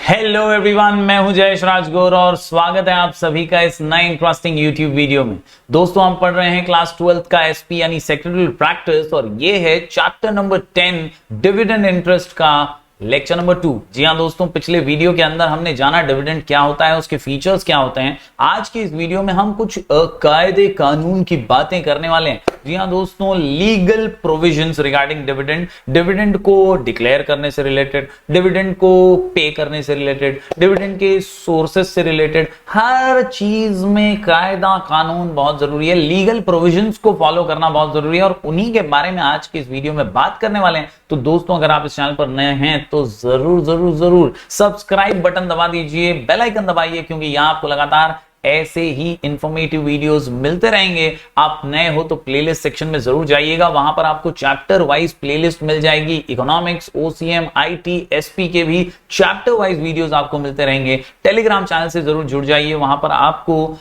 Hello everyone, मैं हूं जयेश राजगौर और स्वागत है आप सभी का इस नए इंटरेस्टिंग यूट्यूब वीडियो में। दोस्तों, हम पढ़ रहे हैं क्लास 12 का एसपी यानी सेक्रेटरी प्रैक्टिस और ये है चैप्टर नंबर 10 डिविडेंड इंटरेस्ट का लेक्चर नंबर 2। जी हां दोस्तों, पिछले वीडियो के अंदर हमने जाना डिविडेंड क्या होता है, उसके फीचर्स क्या होते हैं। आज की इस वीडियो में हम कुछ कायदे कानून की बातें करने वाले हैं। जी हां दोस्तों, legal provisions regarding dividend, dividend को डिक्लेयर करने से रिलेटेड, डिविडेंड को पे करने से रिलेटेड, डिविडेंड के सोर्सेस से रिलेटेड, हर चीज में कायदा कानून बहुत जरूरी है। लीगल प्रोविजंस को फॉलो करना बहुत जरूरी है और उन्हीं के बारे में आज की इस वीडियो में बात करने वाले हैं। तो दोस्तों, अगर आप इस चैनल पर नए हैं तो जरूर जरूर जरूर सब्सक्राइब बटन दबा दीजिए, बेल आइकन दबाइए, क्योंकि यहां आपको लगातार ऐसे ही इंफॉर्मेटिव वीडियोस मिलते रहेंगे। आप नए हो तो प्लेलिस्ट सेक्शन में जरूर जाइएगा, वहां पर आपको चैप्टर वाइज प्लेलिस्ट मिल जाएगी। इकोनॉमिक्स, ओसीएम, आईटी, एसपी के भी चैप्टर वाइज वीडियोस आपको मिलते रहेंगे। टेलीग्राम चैनल से जरूर जुड़ जाइए, वहां पर आपको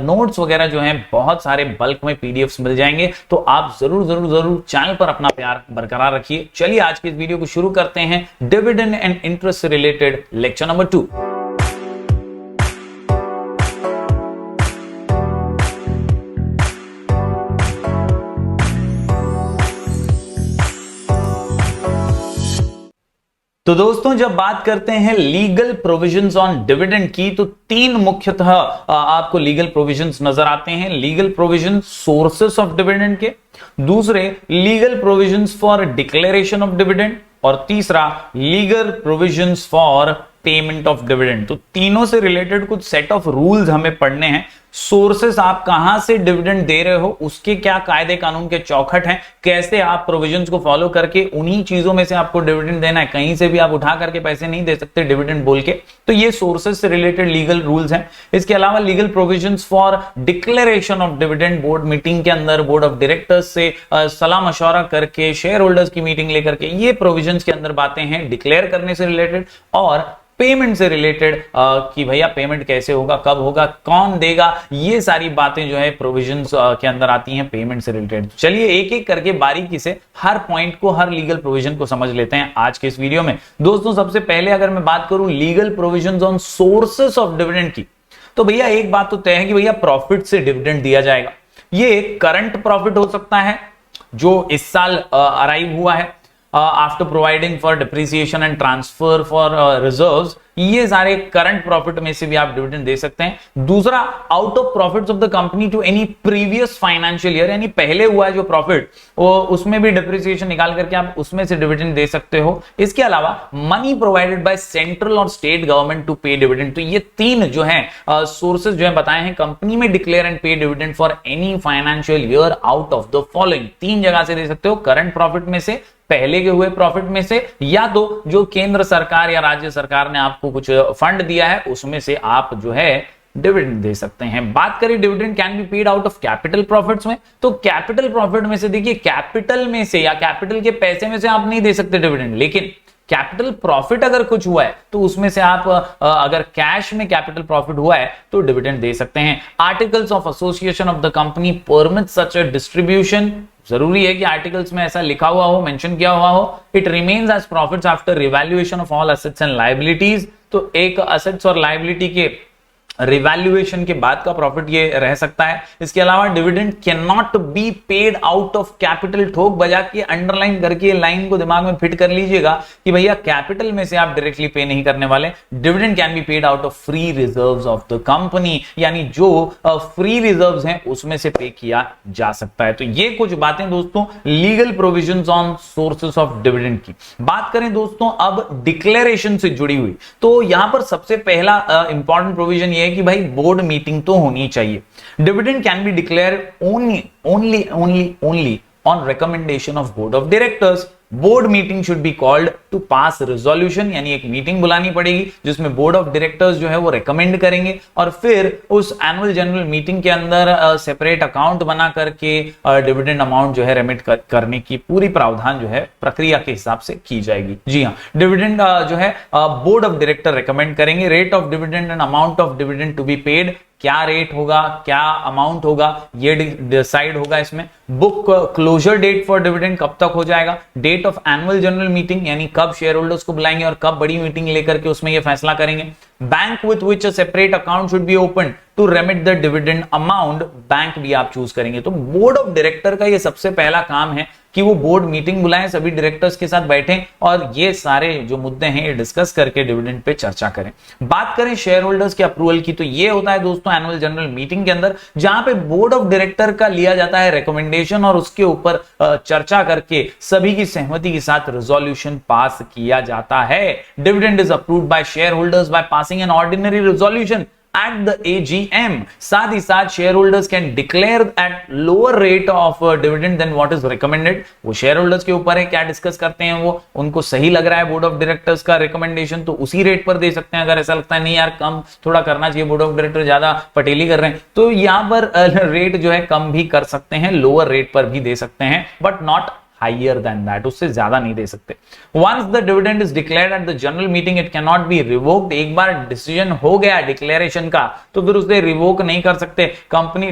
नोट्स वगैरह जो हैं बहुत सारे बल्क में पीडीएफ्स मिल जाएंगे। तो आप जरूर जरूर जरूर चैनल पर अपना प्यार बरकरार रखिए। चलिए आज की इस वीडियो को शुरू करते हैं डिविडेंड एंड इंटरेस्ट से रिलेटेड लेक्चर नंबर 2। तो दोस्तों, जब बात करते हैं लीगल प्रोविजंस ऑन डिविडेंड की, तो तीन मुख्यतः आपको लीगल प्रोविजंस नजर आते हैं। Legal provisions sources of dividend के, दूसरे legal provisions for declaration of dividend और तीसरा legal provisions for payment of dividend. तो तीनों से रिलेटेड कुछ सेट ऑफ रूल्स हमें पढ़ने हैं। सोर्सेस, आप कहां से डिविडेंड दे रहे हो, उसके क्या कायदे कानून के चौखट हैं, कैसे आप प्रोविजंस को फॉलो करके उन्हीं चीजों में से आपको डिविडेंड देना है। कहीं से भी आप उठा करके पैसे नहीं दे सकते डिविडेंड बोल के। तो ये सोर्सेस से रिलेटेड लीगल रूल्स हैं। इसके अलावा legal provisions for declaration of dividend, board meeting के अंदर बोर्ड ऑफ डायरेक्टर्स से सलाह मशवरा करके, शेयर होल्डर्स की मीटिंग लेकर के, ये प्रोविजंस के अंदर बातें हैं डिक्लेयर करने से रिलेटेड। और पेमेंट से रिलेटेड कि भैया पेमेंट कैसे होगा, कब होगा, कौन देगा, ये सारी बातें जो है प्रोविजंस के अंदर आती हैं पेमेंट से रिलेटेड। चलिए एक एक करके बारीकी से हर पॉइंट को, हर लीगल प्रोविजन को समझ लेते हैं आज के इस वीडियो में। दोस्तों, सबसे पहले अगर मैं बात करूं legal provisions on sources of dividend की, तो भैया एक बात तो तय है कि भैया प्रॉफिट से डिविडेंड दिया जाएगा। ये करंट प्रॉफिट हो सकता है जो इस साल अराइव हुआ है, after providing for depreciation and transfer for reserves, ये सारे करंट प्रॉफिट में से भी आप डिविडेंड दे सकते हैं। दूसरा, out of profits of the company to any previous financial year, यानी पहले हुआ है जो प्रॉफिट, वो उसमें भी डिप्रिसिएशन निकाल करके आप उसमें से डिविडेंड दे सकते हो। इसके अलावा मनी प्रोवाइडेड बाय सेंट्रल और स्टेट गवर्नमेंट टू पे डिविडेंड। तो ये तीन जो है सोर्सेज जो है बताए हैं कंपनी में डिक्लेयर एंड पे dividend for any financial year out of the following. तीन जगह से दे सकते हो, करंट प्रॉफिट में से, पहले के हुए प्रॉफिट में से, या तो जो केंद्र सरकार या राज्य सरकार ने आपको कुछ फंड दिया है उसमें से आप जो है डिविडेंड दे सकते हैं। बात करें dividend can be paid out of capital profits में, तो कैपिटल प्रॉफिट में से देखिए, कैपिटल में से या कैपिटल के पैसे में से आप नहीं दे सकते डिविडेंड, लेकिन कैपिटल प्रॉफिट अगर कुछ हुआ है तो उसमें से आप अगर कैश में कैपिटल प्रॉफिट हुआ है तो डिविडेंड दे सकते हैं। Articles of association of the company permit such a distribution, जरूरी है कि आर्टिकल्स में ऐसा लिखा हुआ हो, मेंशन किया हुआ हो। It remains as profits after revaluation of all assets and liabilities, तो एक एसेट्स और लायबिलिटी के रिवैल्यूएशन के बाद का प्रॉफिट ये रह सकता है। इसके अलावा dividend can not be paid out of capital, ठोक बजा के अंडरलाइन करके लाइन को दिमाग में फिट कर लीजिएगा कि भैया कैपिटल में से आप डायरेक्टली पे नहीं करने वाले। Dividend can be paid out of free reserves of the company, यानी जो फ्री रिजर्व्स हैं उसमें से पे किया जा सकता है। तो ये कुछ बातें दोस्तों legal provisions on sources of dividend की। बात करें दोस्तों अब डिक्लेरेशन से जुड़ी हुई, तो यहां पर सबसे पहला इंपॉर्टेंट प्रोविजन ये कि भाई बोर्ड मीटिंग तो होनी चाहिए। Dividend can be declare only on recommendation of board of directors. Board meeting should be called to pass resolution, यानी एक मीटिंग बुलानी पड़ेगी जिसमें बोर्ड ऑफ डायरेक्टर्स जो है वो रेकमेंड करेंगे और फिर उस एनुअल जनरल मीटिंग के अंदर सेपरेट अकाउंट बना करके डिविडेंड अमाउंट जो है रेमिट करने की पूरी प्रावधान जो है प्रक्रिया के हिसाब से की जाएगी। जी हाँ, डिविडेंड जो है बोर्ड ऑफ डायरेक्टर रेकमेंड करेंगे। Rate of dividend and amount of dividend to be paid क्या रेट होगा, क्या अमाउंट होगा, ये डिसाइड होगा इसमें। Book closure date for dividend कब तक हो जाएगा, date of annual general meeting यानी कब शेयर होल्डर्स को बुलाएंगे और कब बड़ी मीटिंग लेकर के उसमें ये फैसला करेंगे। Bank with which a separate account should be open to remit the dividend amount, bank भी आप चूज करेंगे। तो बोर्ड ऑफ डायरेक्टर का ये सबसे पहला काम है कि वो बोर्ड मीटिंग बुलाएं, सभी डायरेक्टर्स के साथ बैठें और ये सारे जो मुद्दे हैं ये डिस्कस करके डिविडेंड पे चर्चा करें। बात करें शेयर होल्डर्स के अप्रूवल की, तो ये होता है दोस्तों एनुअल जनरल मीटिंग के अंदर, जहां पे बोर्ड ऑफ डायरेक्टर का लिया जाता है रिकमेंडेशन और उसके ऊपर चर्चा करके सभी की सहमति के साथ रेजोल्यूशन पास किया जाता है। Dividend is approved by share holders by passing an ordinary resolution at the AGM. साथ ही साथ share holders can declare at lower rate of dividend than what is recommended. वो शेयर होल्डर्स के ऊपर है क्या डिस्कस करते हैं, वो उनको सही लग रहा है बोर्ड ऑफ डायरेक्टर्स का रिकमेंडेशन तो उसी रेट पर दे सकते हैं। अगर ऐसा लगता है नहीं यार कम थोड़ा करना चाहिए, बोर्ड ऑफ डायरेक्टर ज्यादा पटेली कर रहे हैं, तो यहां पर रेट जो है कम भी कर सकते हैं, लोअर रेट पर भी दे सकते हैं, but not higher than that, उससे ज्यादा नहीं दे सकते। Once the dividend is declared at the general meeting it can not be revoked. एक बार डिसीजन हो गया डिक्लेरेशन का तो फिर उसे रिवोक नहीं कर सकते। Company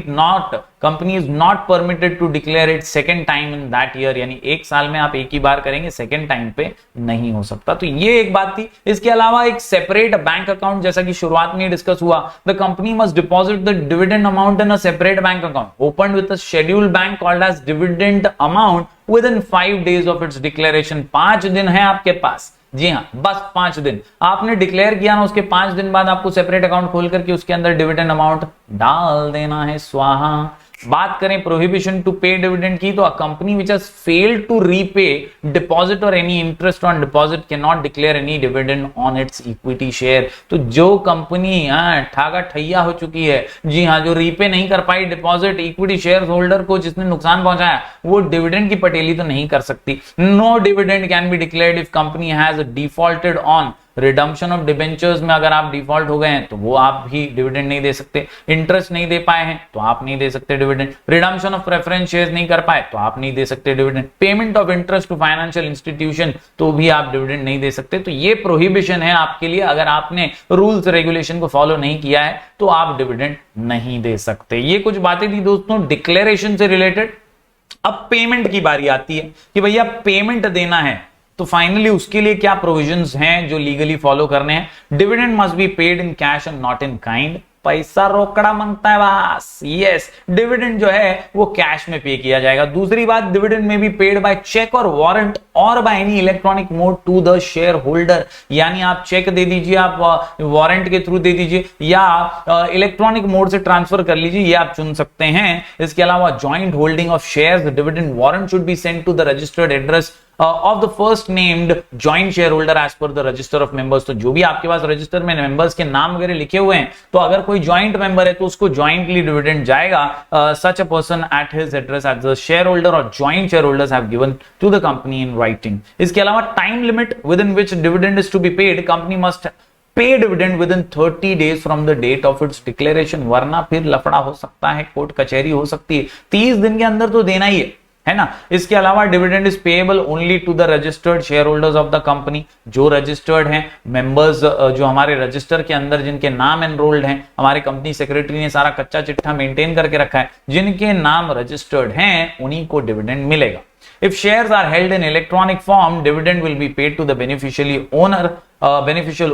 is not permitted to declare it second time in that year, यानी एक साल में आप एक ही बार करेंगे, सेकेंड टाइम पे नहीं हो सकता। तो ये एक बात थी। इसके अलावा एक सेपरेट बैंक अकाउंट, जैसा कि शुरुआत में डिस्कस हुआ, the company must deposit the dividend amount in a separate bank account open with a scheduled bank called as dividend amount within 5 days of its declaration। 5 दिन है आपके पास, जी हाँ बस 5 दिन आपने डिक्लेयर किया ना, उसके 5 दिन बाद आपको सेपरेट अकाउंट खोल करके उसके अंदर डिविडेंड अमाउंट डाल देना है, स्वाहा। बात करें प्रोहिबिशन टू पे डिविडेंड की, तो a company which has failed to repay deposit or any interest on deposit cannot declare any dividend on its equity share. तो जो कंपनी ठागा ठैया हो चुकी है, जी हाँ, जो रीपे नहीं कर पाई डिपॉजिट इक्विटी शेयर होल्डर को जिसने नुकसान पहुंचाया, वो डिविडेंड की पटेली तो नहीं कर सकती। No dividend can be declared if company has defaulted on redemption of debentures में। अगर आप डिफॉल्ट हो गए हैं तो वो आप भी डिविडेंड नहीं दे सकते। इंटरेस्ट नहीं दे पाए हैं तो आप नहीं दे सकते dividend. Redemption of preference shares नहीं कर पाए तो आप नहीं दे सकते dividend. Payment of interest to financial institution तो भी आप डिविडेंड नहीं दे सकते। तो ये प्रोहिबिशन है आपके लिए, अगर आपने रूल्स रेगुलेशन को फॉलो नहीं किया है तो आप डिविडेंड नहीं दे सकते। ये कुछ बातें थी दोस्तों डिक्लेरेशन से रिलेटेड। अब पेमेंट की बारी आती है कि भैया पेमेंट देना है तो फाइनली उसके लिए क्या प्रोविजंस हैं जो लीगली फॉलो करने हैं। Dividend must be paid in cash and not in kind. पैसा रोकड़ा मांगता है बस, यस, डिविडेंड जो है वो कैश में पे किया जाएगा। दूसरी बात, डिविडेंड में भी पेड बाय चेक और वारंट और by any electronic mode to the share holder. यानी आप चेक दे दीजिए, आप वारंट के थ्रू दे दीजिए, या इलेक्ट्रॉनिक मोड से ट्रांसफर कर लीजिए, ये आप चुन सकते हैं। इसके अलावा joint holding of shares, dividend warrant should be sent to the registered address of the first named joint shareholder as per the register of members। तो जो भी आपके पास रजिस्टर में मेंबर्स के नाम वगैरह लिखे हुए हैं, तो अगर कोई ज्वाइंट मेंबर है तो उसको ज्वाइंटली डिविडेंड जाएगा। such a person at his address as the shareholder or joint shareholders have given to the company in writing। इसके अलावा time limit within which dividend is to be paid, company must pay dividend within 30 days from the date of its declaration। वरना फिर लफड़ा हो सकता है, court कचहरी हो सकती है। 30 दिन के अंदर तो देना ही है ना। इसके अलावा dividend is payable only to the registered share holders of the company. जो रजिस्टर्ड हैं मेंबर्स, जो हमारे रजिस्टर के अंदर जिनके नाम एनरोल्ड हैं, हमारे कंपनी सेक्रेटरी ने सारा कच्चा चिट्ठा मेंटेन करके रखा है, जिनके नाम रजिस्टर्ड हैं उन्हीं को डिविडेंड मिलेगा। If shares are held in electronic form, dividend will be paid to the beneficial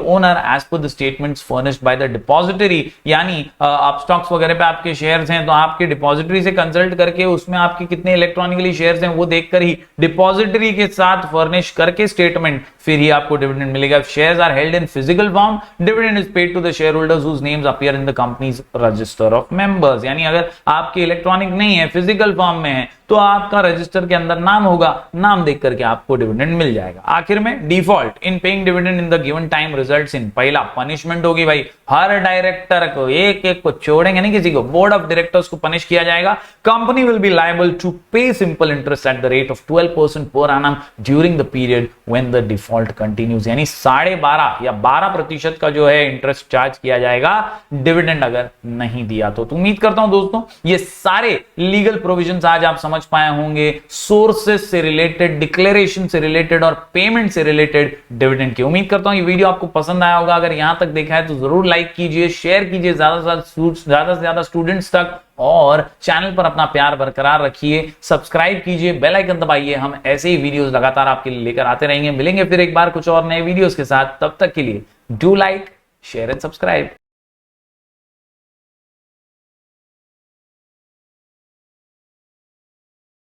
owner as per the statements furnished by the depository। यानी आप स्टॉक्स वगैरह पे आपके शेयर्स हैं तो आपके डिपॉजिटरी से कंसल्ट करके उसमें आपके कितने इलेक्ट्रॉनिकली शेयर्स हैं वो देखकर ही डिपॉजिटरी के साथ फर्निश करके स्टेटमेंट फिर ही आपको डिविडेंड मिलेगा। If shares are held in physical form, dividend is paid to the shareholders whose names appear in the company's register of members। यानी अगर आपके इलेक्ट्रॉनिक नहीं है, फिजिकल फॉर्म में है, तो आपका रजिस्टर के अंदर नाम होगा, नाम देख करके आपको डिविडेंड मिल जाएगा। आखिर में default in paying dividend in the given time results in, पहला पनिशमेंट होगी भाई, हर डायरेक्टर को एक एक को छोड़ेंगे नहीं किसी को, बोर्ड ऑफ डायरेक्टर्स को पनिश किया जाएगा। Company will be liable to pay simple interest at the rate of 12% per annum during the period when the default continues. यानी 12.5 या 12% का जो है इंटरेस्ट चार्ज किया जाएगा डिविडेंड अगर नहीं दिया तो। उम्मीद करता हूं दोस्तों ये सारे लीगल प्रोविजंस आज आप समझ पाए होंगे, सोर्सेस से रिलेटेड, डिक्लेरेशन से रिलेटेड और पेमेंट से रिलेटेड डिविडेंड की। उम्मीद करता करता हूं ये वीडियो आपको पसंद आया होगा। अगर यहां तक देखा है तो जरूर लाइक कीजिए, शेयर कीजिए ज्यादा से ज्यादा स्टूडेंट्स तक, और चैनल पर अपना प्यार बरकरार रखिए, सब्सक्राइब कीजिए, बेल आइकन दबाइए। हम ऐसे ही वीडियोस लगातार आपके लिए लेकर आते रहेंगे। मिलेंगे फिर एक बार कुछ और नए वीडियोस के साथ, तब तक के लिए do like, share and subscribe.